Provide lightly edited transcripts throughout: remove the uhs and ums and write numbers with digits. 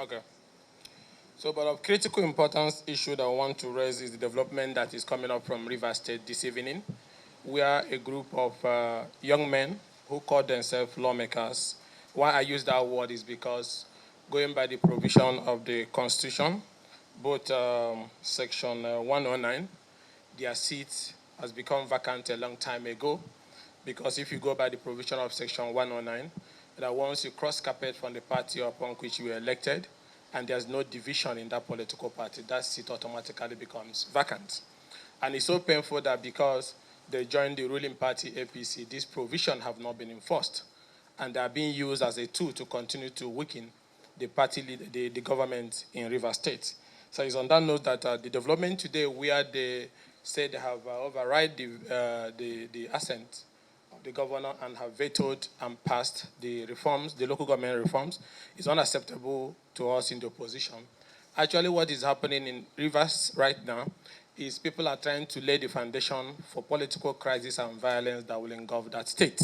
Okay. So, but of critical importance issue that I want to raise is the development that is coming up from Rivers State this evening. We are a group of young men who call themselves lawmakers. Why I use that word is because going by the provision of the Constitution, both Section 109, their seat has become vacant a long time ago, because if you go by the provision of Section 109, that once you cross carpet from the party upon which you were elected, and there's no division in that political party, that seat automatically becomes vacant. And it's so painful that because they joined the ruling party APC, this provision have not been enforced, and they are being used as a tool to continue to weaken the party, the government in Rivers State. So it's on that note that the development today, where they say they have override the assent of the governor and have vetoed and passed the reforms, the local government reforms, is unacceptable to us in the opposition. Actually, what is happening in Rivers right now is people are trying to lay the foundation for political crisis and violence that will engulf that state.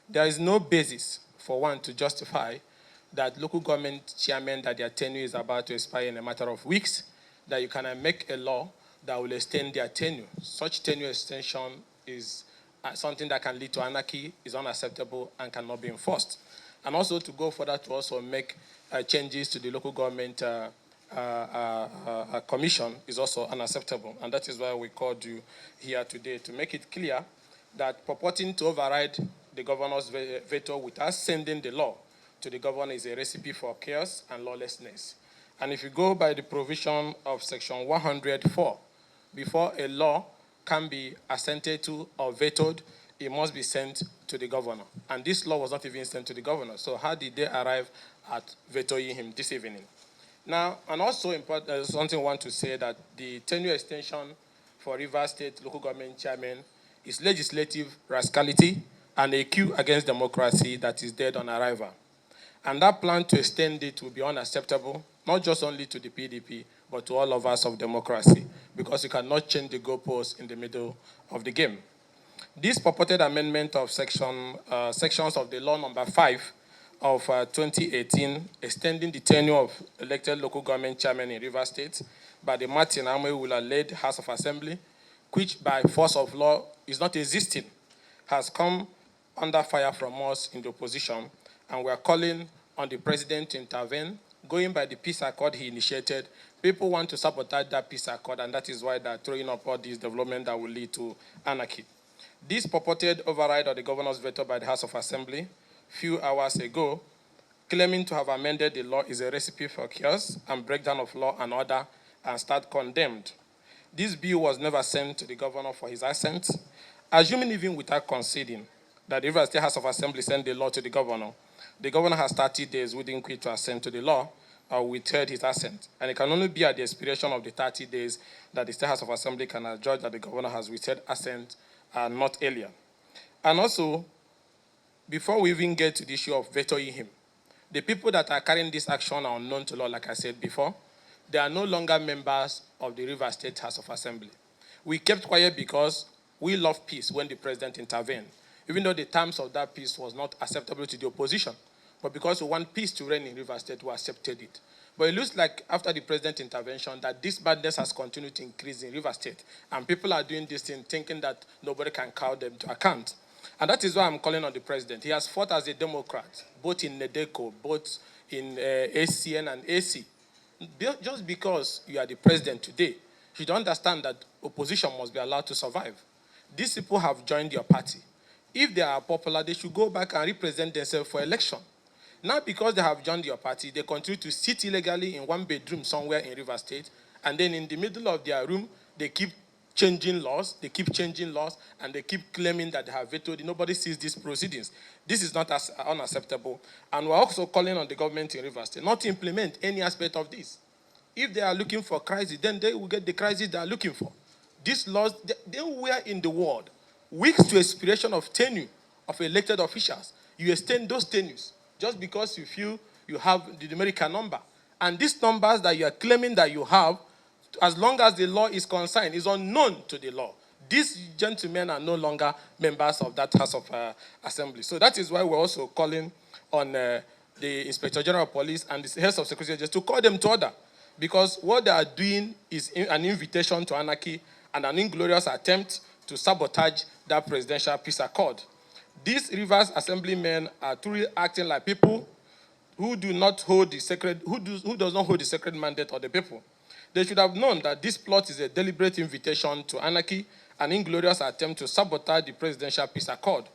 There is no basis for one to justify that local government chairmen that their tenure is about to expire in a matter of weeks, that you can make a law that will extend their tenure. Such tenure extension is something that can lead to anarchy, is unacceptable, and cannot be enforced. And also to go further to also make changes to the local government commission is also unacceptable. And that is why we called you here today, to make it clear that purporting to override the governor's veto without sending the law to the governor is a recipe for chaos and lawlessness. And if you go by the provision of Section 104, before a law can be assented to or vetoed, it must be sent to the governor. And this law was not even sent to the governor. So how did they arrive at vetoing him this evening? Now, and also important, something I want to say, that the tenure extension for Rivers State local government chairman is legislative rascality and a coup against democracy that is dead on arrival. And that plan to extend it will be unacceptable, not just only to the PDP, but to all of us of democracy, because you cannot change the goalposts in the middle of the game. This purported amendment of sections of the law number 5 of 2018, extending the tenure of elected local government chairmen in Rivers State by the Martin Amewula-led House of Assembly, which by force of law is not existing, has come under fire from us in the opposition, and we are calling on the president to intervene. Going by the peace accord he initiated, people want to sabotage that peace accord, and that is why they're throwing up all these developments that will lead to anarchy. This purported override of the governor's veto by the House of Assembly few hours ago, claiming to have amended the law, is a recipe for chaos and breakdown of law and order, and start condemned. This bill was never sent to the governor for his assent. Assuming even without conceding that the Rivers State House of Assembly sent the law to the governor has 30 days within which to assent to the law or withheld his assent. And it can only be at the expiration of the 30 days that the State House of Assembly can adjudge that the governor has withheld assent, and not earlier. And also, before we even get to the issue of vetoing him, the people that are carrying this action are unknown to law, like I said before. They are no longer members of the Rivers State House of Assembly. We kept quiet because we love peace when the president intervened, even though the terms of that peace was not acceptable to the opposition. But because we want peace to reign in Rivers State, we accepted it. But it looks like after the president's intervention that this badness has continued to increase in Rivers State. And people are doing this thing thinking that nobody can call them to account. And that is why I'm calling on the president. He has fought as a Democrat, both in NEDECO, both in ACN and AC. Just because you are the president today, you should understand that opposition must be allowed to survive. These people have joined your party. If they are popular, they should go back and represent themselves for election. Now, because they have joined your party, they continue to sit illegally in one bedroom somewhere in Rivers State, and then in the middle of their room, they keep changing laws, and they keep claiming that they have vetoed. Nobody sees these proceedings. This is not unacceptable. And we're also calling on the government in Rivers State not to implement any aspect of this. If they are looking for crisis, then they will get the crisis they are looking for. These laws, they were in the world. Weeks to expiration of tenure of elected officials, you extend those tenures just because you feel you have the numerical number. And these numbers that you are claiming that you have, as long as the law is concerned, is unknown to the law. These gentlemen are no longer members of that House of Assembly. So that is why we're also calling on the Inspector General of Police and the heads of security agencies to call them to order, because what they are doing is an invitation to anarchy and an inglorious attempt to sabotage that presidential peace accord. These Rivers Assemblymen are truly acting like people who do not hold the sacred, who does not hold the sacred mandate of the people. They should have known that this plot is a deliberate invitation to anarchy, an inglorious attempt to sabotage the presidential peace accord.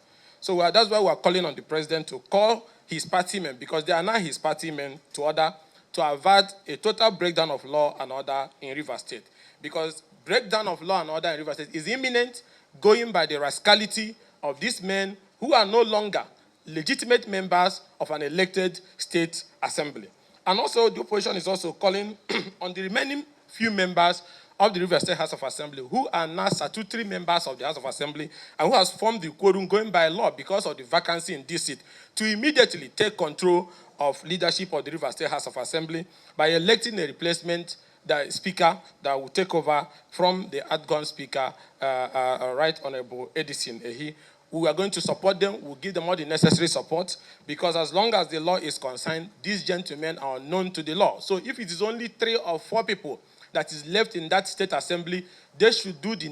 So that's why we are calling on the president to call his party men, because they are now his party men, to order to avert a total breakdown of law and order in Rivers State. Because breakdown of law and order in Rivers State is imminent, going by the rascality of these men who are no longer legitimate members of an elected state assembly. And also, the opposition is also calling on the remaining few members of the Rivers State House of Assembly who are now statutory members of the House of Assembly and who has formed the quorum going by law because of the vacancy in this seat, to immediately take control of leadership of the Rivers State House of Assembly by electing a replacement speaker that will take over from the outgone speaker, Right Honorable Edison Ehi. We are going to support them. We'll give them all the necessary support, because as long as the law is concerned, these gentlemen are known to the law. So if it is only 3 or 4 people that is left in that state assembly, they should do the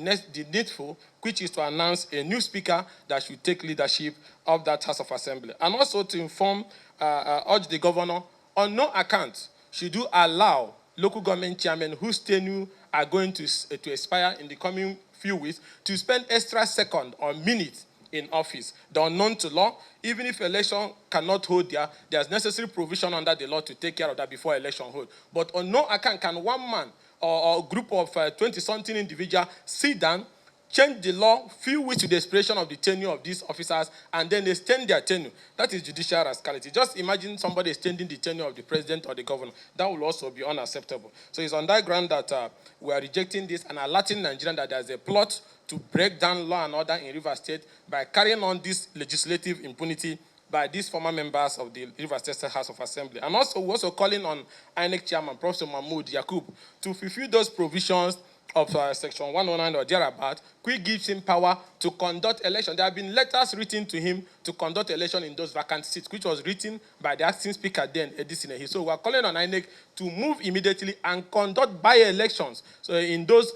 needful, which is to announce a new speaker that should take leadership of that House of Assembly. And also to urge the governor, on no account should you allow local government chairmen whose tenure are going to expire in the coming few weeks to spend extra second or minute in office. They are unknown to law. Even if election cannot hold there's necessary provision under the law to take care of that before election hold. But on no account can one man or a group of 20-something individuals sit down, change the law, few weeks to the expiration of the tenure of these officers, and then extend their tenure. That is judicial rascality. Just imagine somebody extending the tenure of the president or the governor. That will also be unacceptable. So it's on that ground that we are rejecting this and alerting Nigerians that there's a plot to break down law and order in Rivers State by carrying on this legislative impunity by these former members of the Rivers State House of Assembly. And also, we're also calling on INEC Chairman, Professor Mahmoud Yakub, to fulfill those provisions of Section 109 or thereabout, which gives him power to conduct election. There have been letters written to him to conduct election in those vacant seats, which was written by the acting speaker then, Edison Ehi. So we are calling on INEC to move immediately and conduct by-elections so in those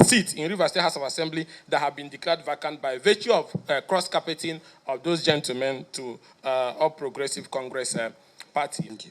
seats in Rivers State House of Assembly that have been declared vacant by virtue of cross-carpeting of those gentlemen to All Progressive Congress Party. Thank you.